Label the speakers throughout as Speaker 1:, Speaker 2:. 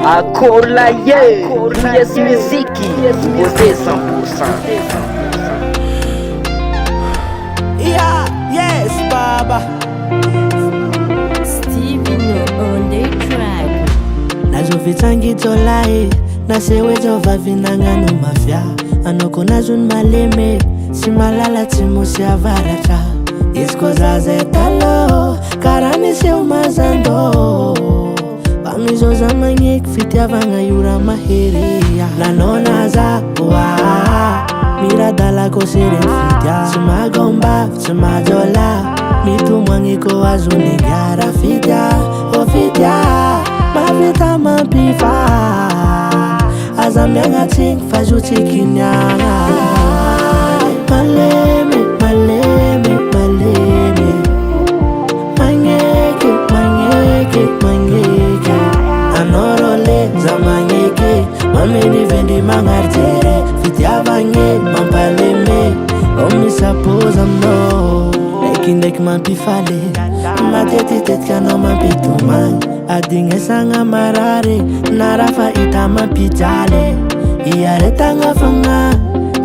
Speaker 1: Akolaye, yes muziki, você 100%.
Speaker 2: Yeah, yes, Baba.
Speaker 3: Stevino on the track.
Speaker 2: Nazovitsangitolae, nasewezovavinagnano mafia. Anoko nazony maleme, tsy malala tsy mosy avaratra. Izy koa zaza talo, karaha niseho mazandô. Pamizoza magneky fitiavagna ora mahery. Lanona za, miradalako sereny fitya. Tsy magomba, tsy majola, mitomagny ko azony gara fitya. O fitya, mavita mampifa. Aza miagnatsigny fa zo tsy kiniagna. Malemy, malemy, malemy. Magneke, magneke, magneke. Anorole za magneke, mameni vendi magnartere. Fitiavagne, mampaleme, omisapoza amino. Ndraikindraiky mampifale, matetitetika anao mampitomagny. Adignesagna marary, na raha fahita mampijaly. Iaretagna fogna,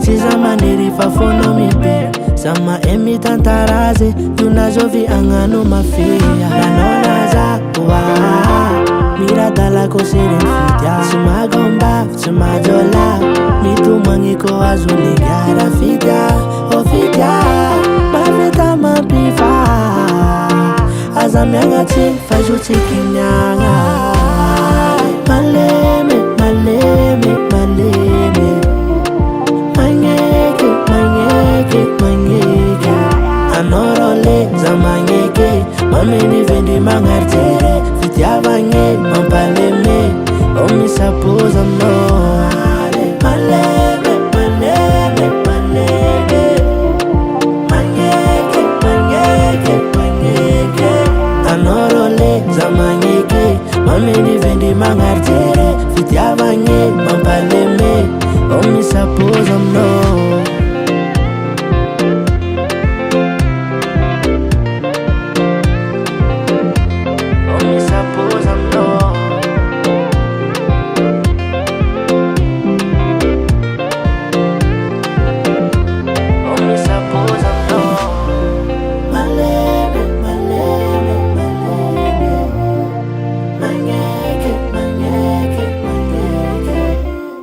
Speaker 2: tsy za maniry fa fonao mibe. Za mahay mitantarazy, io nazovy agnano mafia. Lanona za, miradalako sereny fitya. Tsy magomba, tsy majola, mitomagny ko azony gara fitya. O fitya, mavita mampifa. Aza miagnatsigny fa zo tsy kiniagna. Malemy, malemy, malemy. Magneke, magneke, magneke. Anorole za magneke, mameni vendi magnartere. Fitiavagne, mampaleme, omisapoza amino. Malemy, malemy, malemy. Magneke, magneke, magneke. Anorole za magneke, mameni vendi magnartere. Fitiavagne, mampaleme, omisapoza amino.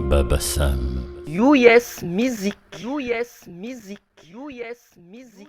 Speaker 4: Baba Sam.
Speaker 1: US Music, US Music, US Music.